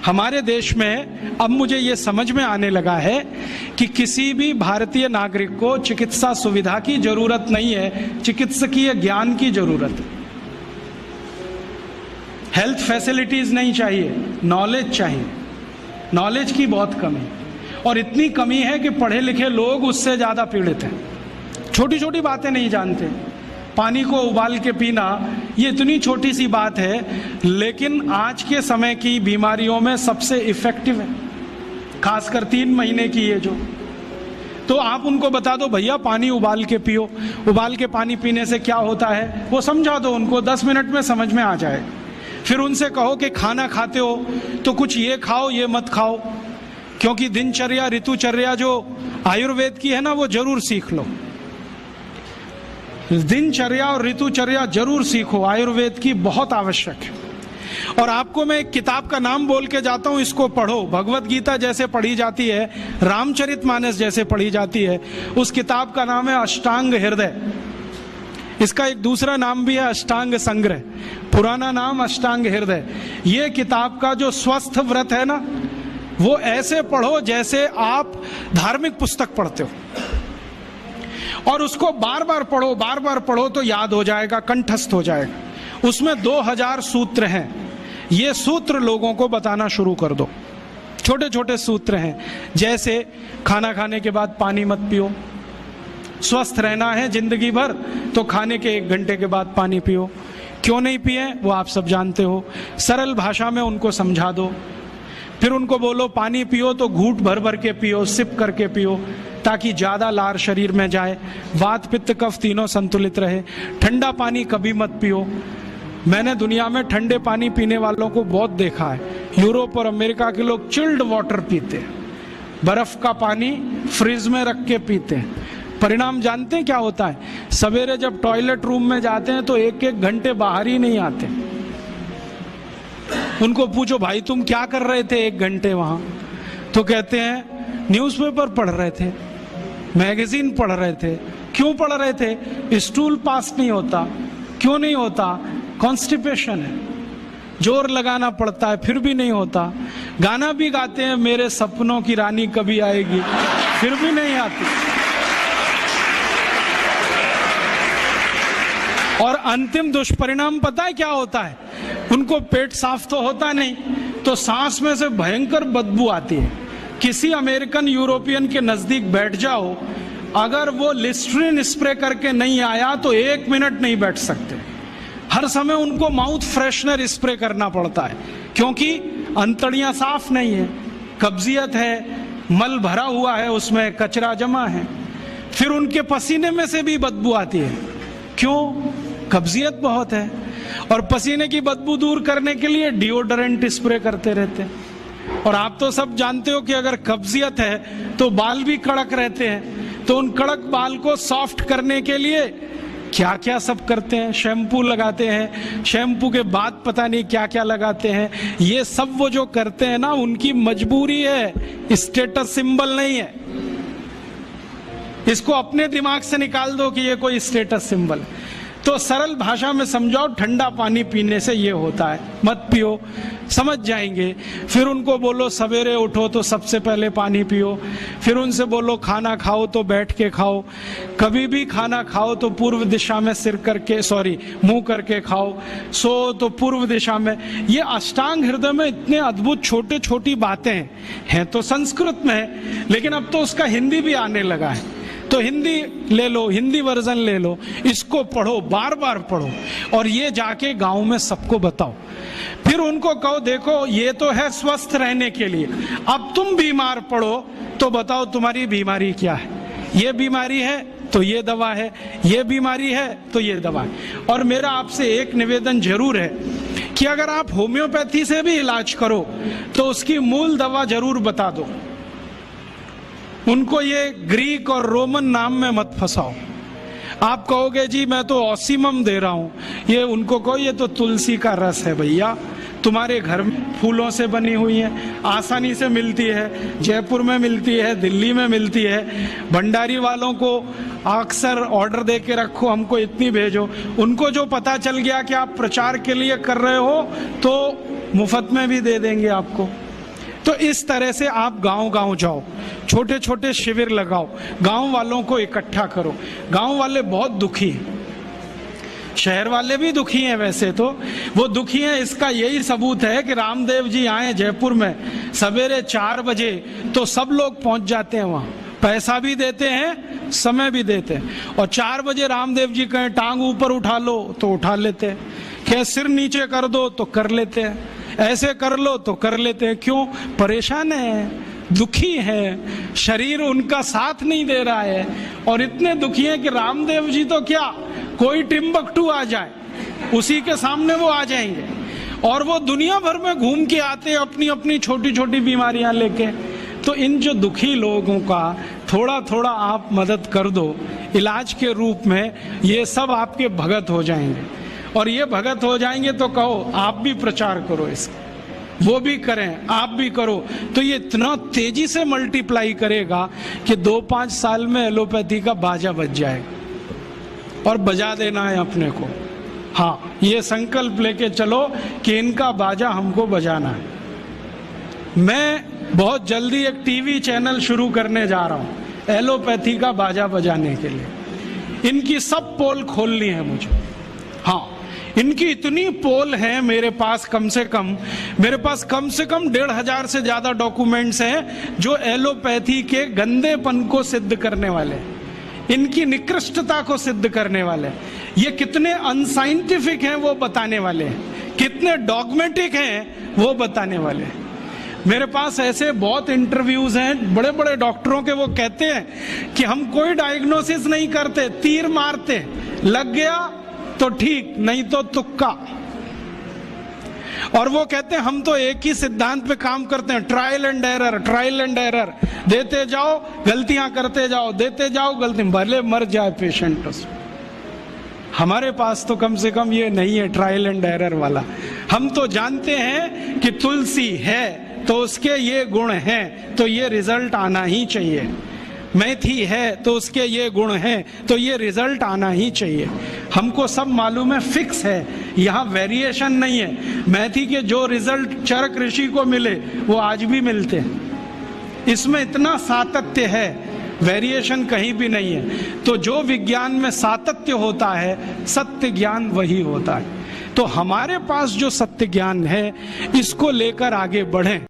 हमारे देश में अब मुझे ये समझ में आने लगा है कि किसी भी भारतीय नागरिक को चिकित्सा सुविधा की जरूरत नहीं है, चिकित्सकीय ज्ञान की जरूरत है। हेल्थ फैसिलिटीज नहीं चाहिए, नॉलेज चाहिए। नॉलेज की बहुत कमी, और इतनी कमी है कि पढ़े लिखे लोग उससे ज्यादा पीड़ित हैं। छोटी छोटी बातें नहीं जानते। पानी को उबाल के पीना, ये इतनी छोटी सी बात है, लेकिन आज के समय की बीमारियों में सबसे इफेक्टिव है, खासकर 3 महीने की ये जो। तो आप उनको बता दो भैया पानी उबाल के पियो, उबाल के पानी पीने से क्या होता है वो समझा दो उनको, 10 मिनट में समझ में आ जाए। फिर उनसे कहो कि खाना खाते हो तो कुछ ये खाओ ये मत खाओ, क्योंकि दिनचर्या ऋतुचर्या जो आयुर्वेद की है ना, वो जरूर सीख लो। दिनचर्या और ऋतुचर्या जरूर सीखो, आयुर्वेद की बहुत आवश्यक है। और आपको मैं एक किताब का नाम बोल के जाता हूं, इसको पढ़ो। भगवत गीता जैसे पढ़ी जाती है, रामचरितमानस जैसे पढ़ी जाती है, उस किताब का नाम है अष्टांग हृदय। इसका एक दूसरा नाम भी है अष्टांग संग्रह, पुराना नाम अष्टांग हृदय। ये किताब का जो स्वस्थ व्रत है ना, वो ऐसे पढ़ो जैसे आप धार्मिक पुस्तक पढ़ते हो, और उसको बार बार पढ़ो, बार बार पढ़ो तो याद हो जाएगा, कंठस्थ हो जाएगा। उसमें 2000 सूत्र हैं। ये सूत्र लोगों को बताना शुरू कर दो। छोटे छोटे सूत्र हैं, जैसे खाना खाने के बाद पानी मत पियो, स्वस्थ रहना है जिंदगी भर तो खाने के 1 घंटे के बाद पानी पियो। क्यों नहीं पिए वो आप सब जानते हो, सरल भाषा में उनको समझा दो। फिर उनको बोलो पानी पियो तो घूंट भर भर के पियो, सिप करके पियो, ताकि ज्यादा लार शरीर में जाए, वात पित्त कफ तीनों संतुलित रहे। ठंडा पानी कभी मत पियो। मैंने दुनिया में ठंडे पानी पीने वालों को बहुत देखा है। यूरोप और अमेरिका के लोग चिल्ड वाटर पीते हैं, बर्फ का पानी फ्रिज में रख के पीते हैं। परिणाम जानते हैं क्या होता है? सवेरे जब टॉयलेट रूम में जाते हैं तो 1-1 घंटे बाहर ही नहीं आते। उनको पूछो भाई तुम क्या कर रहे थे 1 घंटे वहां? तो कहते हैं न्यूज़पेपर पढ़ रहे थे, मैगजीन पढ़ रहे थे। क्यों पढ़ रहे थे? स्टूल पास नहीं होता। क्यों नहीं होता? कॉन्स्टिपेशन है, जोर लगाना पड़ता है फिर भी नहीं होता। गाना भी गाते हैं मेरे सपनों की रानी कभी आएगी, फिर भी नहीं आती। और अंतिम दुष्परिणाम पता है क्या होता है? उनको पेट साफ तो होता नहीं, तो सांस में से भयंकर बदबू आती है। किसी अमेरिकन यूरोपियन के नजदीक बैठ जाओ, अगर वो लिस्ट्रीन स्प्रे करके नहीं आया तो 1 मिनट नहीं बैठ सकते। हर समय उनको माउथ फ्रेशनर स्प्रे करना पड़ता है, क्योंकि अंतड़ियां साफ नहीं है, कब्जियत है, मल भरा हुआ है, उसमें कचरा जमा है। फिर उनके पसीने में से भी बदबू आती है। क्यों? कब्जियत बहुत है। और पसीने की बदबू दूर करने के लिए डिओडोरेंट स्प्रे करते रहते हैं। और आप तो सब जानते हो कि अगर कब्जियत है तो बाल भी कड़क रहते हैं, तो उन कड़क बाल को सॉफ्ट करने के लिए क्या क्या सब करते हैं। शैम्पू लगाते हैं, शैम्पू के बाद पता नहीं क्या क्या लगाते हैं। ये सब वो जो करते हैं ना, उनकी मजबूरी है, स्टेटस सिंबल नहीं है। इसको अपने दिमाग से निकाल दो कि ये कोई स्टेटस सिंबल है। तो सरल भाषा में समझाओ, ठंडा पानी पीने से ये होता है, मत पियो, समझ जाएंगे। फिर उनको बोलो सवेरे उठो तो सबसे पहले पानी पियो। फिर उनसे बोलो खाना खाओ तो बैठ के खाओ, कभी भी खाना खाओ तो पूर्व दिशा में मुंह करके खाओ, सो तो पूर्व दिशा में। ये अष्टांग हृदय में इतने अद्भुत छोटे छोटी बातें हैं तो संस्कृत में है, लेकिन अब तो उसका हिंदी भी आने लगा है। तो हिंदी ले लो, हिंदी वर्जन ले लो, इसको पढ़ो, बार बार पढ़ो, और ये जाके गांव में सबको बताओ। फिर उनको कहो देखो ये तो है स्वस्थ रहने के लिए, अब तुम बीमार पड़ो तो बताओ तुम्हारी बीमारी क्या है। ये बीमारी है तो ये दवा है, ये बीमारी है तो ये दवा है। और मेरा आपसे एक निवेदन जरूर है कि अगर आप होम्योपैथी से भी इलाज करो तो उसकी मूल दवा जरूर बता दो। उनको ये ग्रीक और रोमन नाम में मत फंसाओ। आप कहोगे जी मैं तो ऑसिमम दे रहा हूं, ये उनको कहो ये तो तुलसी का रस है भैया, तुम्हारे घर में फूलों से बनी हुई है, आसानी से मिलती है, जयपुर में मिलती है, दिल्ली में मिलती है। भंडारी वालों को अक्सर ऑर्डर दे के रखो, हमको इतनी भेजो। उनको जो पता चल गया कि आप प्रचार के लिए कर रहे हो तो मुफ्त में भी दे देंगे आपको। तो इस तरह से आप गांव गांव जाओ, छोटे छोटे शिविर लगाओ, गांव वालों को इकट्ठा करो। गांव वाले बहुत दुखी हैं, शहर वाले भी दुखी हैं, वैसे तो वो दुखी हैं। इसका यही सबूत है कि रामदेव जी आए जयपुर में सवेरे 4 बजे तो सब लोग पहुंच जाते हैं वहां, पैसा भी देते हैं, समय भी देते हैं। और 4 बजे रामदेव जी कहें टांग ऊपर उठा लो तो उठा लेते हैं, कहें सिर नीचे कर दो तो कर लेते हैं, ऐसे कर लो तो कर लेते हैं। क्यों? परेशान है, दुखी है, शरीर उनका साथ नहीं दे रहा है। और इतने दुखी हैं कि रामदेव जी तो क्या, कोई टिम्बकटू आ जाए उसी के सामने वो आ जाएंगे। और वो दुनिया भर में घूम के आते हैं अपनी अपनी छोटी छोटी बीमारियां लेके। तो इन जो दुखी लोगों का थोड़ा थोड़ा आप मदद कर दो इलाज के रूप में, ये सब आपके भगत हो जाएंगे। और ये भगत हो जाएंगे तो कहो आप भी प्रचार करो इसका, वो भी करें, आप भी करो, तो ये इतना तेजी से मल्टीप्लाई करेगा कि 2-5 साल में एलोपैथी का बाजा बज जाएगा। और बजा देना है अपने को। हाँ, ये संकल्प लेके चलो कि इनका बाजा हमको बजाना है। मैं बहुत जल्दी एक टीवी चैनल शुरू करने जा रहा हूं एलोपैथी का बाजा बजाने के लिए। इनकी सब पोल खोलनी है मुझे। हाँ, इनकी इतनी पोल है मेरे पास, कम से कम 1,500 से ज्यादा डॉक्यूमेंट्स हैं जो एलोपैथी के गंदेपन को सिद्ध करने वाले, इनकी निकृष्टता को सिद्ध करने वाले, ये कितने अनसाइंटिफिक हैं वो बताने वाले हैं, कितने डॉगमेटिक हैं वो बताने वाले हैं। मेरे पास ऐसे बहुत इंटरव्यूज हैं बड़े बड़े डॉक्टरों के, वो कहते हैं कि हम कोई डायग्नोसिस नहीं करते, तीर मारते, लग गया तो ठीक, नहीं तो तुक्का। और वो कहते हैं हम तो एक ही सिद्धांत पे काम करते हैं, ट्रायल एंड एरर, देते जाओ गलतियां करते जाओ, देते जाओ गलती, भले मर जाए पेशेंट उसमें। हमारे पास तो कम से कम ये नहीं है ट्रायल एंड एरर वाला। हम तो जानते हैं कि तुलसी है तो उसके ये गुण हैं तो ये रिजल्ट आना ही चाहिए, मेथी है तो उसके ये गुण हैं तो ये रिजल्ट आना ही चाहिए। हमको सब मालूम है, फिक्स है, यहाँ वेरिएशन नहीं है। मेथी के जो रिजल्ट चरक ऋषि को मिले वो आज भी मिलते हैं। इसमें इतना सातत्य है, वेरिएशन कहीं भी नहीं है। तो जो विज्ञान में सातत्य होता है, सत्य ज्ञान वही होता है। तो हमारे पास जो सत्य ज्ञान है इसको लेकर आगे बढ़ें।